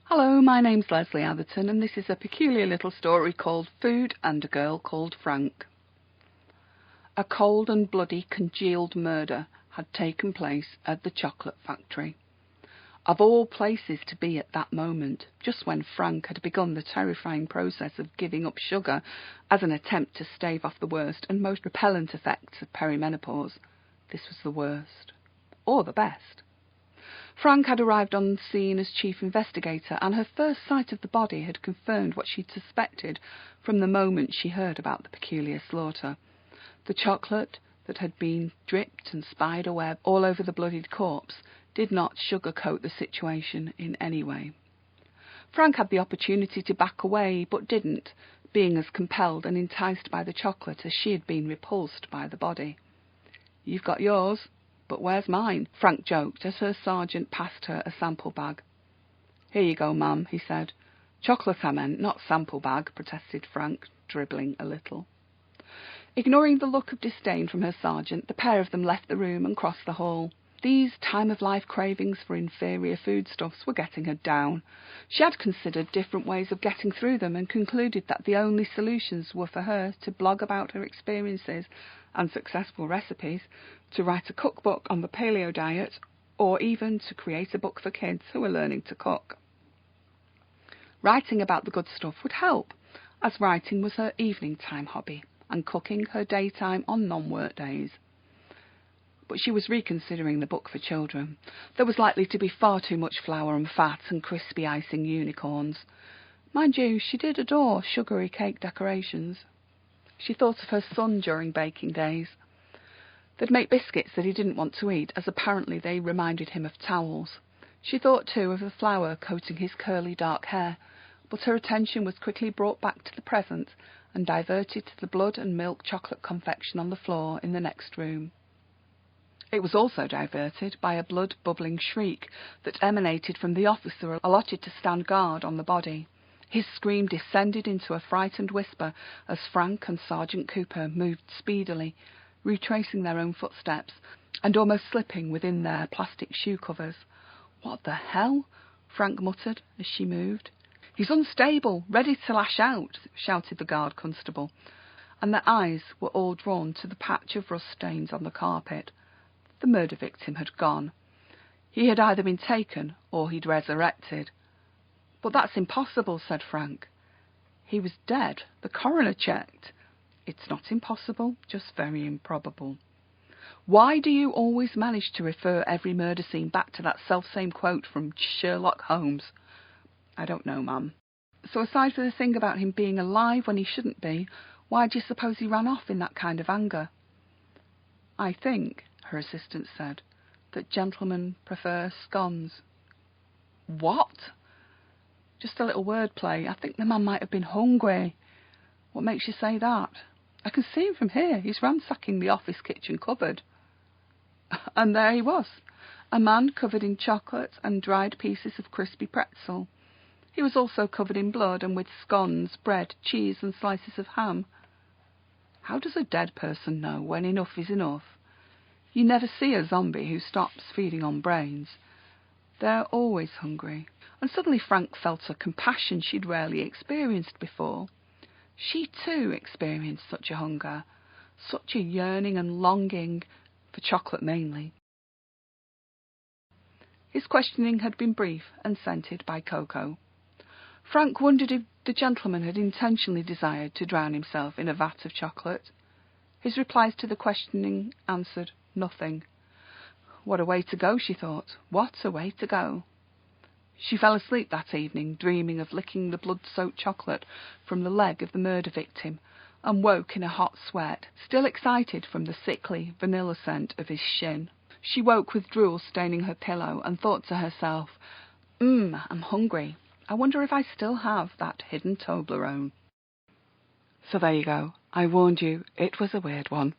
Hello, my name's Lesley Atherton, and this is a peculiar little story called Food and a Girl Called Frank. A cold and bloody congealed murder had taken place at the chocolate factory. Of all places to be at that moment, just when Frank had begun the terrifying process of giving up sugar as an attempt to stave off the worst and most repellent effects of perimenopause, this was the worst, or the best. Frank had arrived on the scene as chief investigator, and her first sight of the body had confirmed what she'd suspected from the moment she heard about the peculiar slaughter. The chocolate that had been dripped and spiderweb all over the bloodied corpse did not sugarcoat the situation in any way. Frank had the opportunity to back away, but didn't, being as compelled and enticed by the chocolate as she had been repulsed by the body. "You've got yours, but where's mine?" Frank joked as her sergeant passed her a sample bag. "Here you go, ma'am," he said. "Chocolate, I meant, not sample bag," protested Frank, dribbling a little. Ignoring the look of disdain from her sergeant, the pair of them left the room and crossed the hall. These time-of-life cravings for inferior foodstuffs were getting her down. She had considered different ways of getting through them and concluded that the only solutions were for her to blog about her experiences and successful recipes, to write a cookbook on the paleo diet, or even to create a book for kids who were learning to cook. Writing about the good stuff would help, as writing was her evening time hobby and cooking her daytime on non-work days. But she was reconsidering the book for children. There was likely to be far too much flour and fat and crispy icing unicorns. Mind you, she did adore sugary cake decorations. She thought of her son during baking days. They'd make biscuits that he didn't want to eat, as apparently they reminded him of towels. She thought, too, of the flour coating his curly dark hair, but her attention was quickly brought back to the present and diverted to the blood and milk chocolate confection on the floor in the next room. It was also diverted by a blood-bubbling shriek that emanated from the officer allotted to stand guard on the body. His scream descended into a frightened whisper as Frank and Sergeant Cooper moved speedily, retracing their own footsteps and almost slipping within their plastic shoe covers. "What the hell?" Frank muttered as she moved. "He's unstable, ready to lash out," shouted the guard constable, and their eyes were all drawn to the patch of rust stains on the carpet. The murder victim had gone. He had either been taken or he'd resurrected. "But that's impossible," said Frank. "He was dead. The coroner checked." "It's not impossible, just very improbable." "Why do you always manage to refer every murder scene back to that self-same quote from Sherlock Holmes?" "I don't know, ma'am." "So aside from the thing about him being alive when he shouldn't be, why do you suppose he ran off in that kind of anger?" "I think," her assistant said, "that gentlemen prefer scones." "What?" "Just a little wordplay. I think the man might have been hungry." "What makes you say that?" "I can see him from here. He's ransacking the office kitchen cupboard." And there he was, a man covered in chocolate and dried pieces of crispy pretzel. He was also covered in blood and with scones, bread, cheese and slices of ham. How does a dead person know when enough is enough? You never see a zombie who stops feeding on brains. They're always hungry. And suddenly Frank felt a compassion she'd rarely experienced before. She too experienced such a hunger, such a yearning and longing, for chocolate mainly. His questioning had been brief and scented by cocoa. Frank wondered if the gentleman had intentionally desired to drown himself in a vat of chocolate. His replies to the questioning answered nothing. What a way to go, she thought. What a way to go. She fell asleep that evening, dreaming of licking the blood-soaked chocolate from the leg of the murder victim, and woke in a hot sweat, still excited from the sickly vanilla scent of his shin. She woke with drool staining her pillow and thought to herself, I'm hungry. I wonder if I still have that hidden Toblerone." So there you go. I warned you, it was a weird one.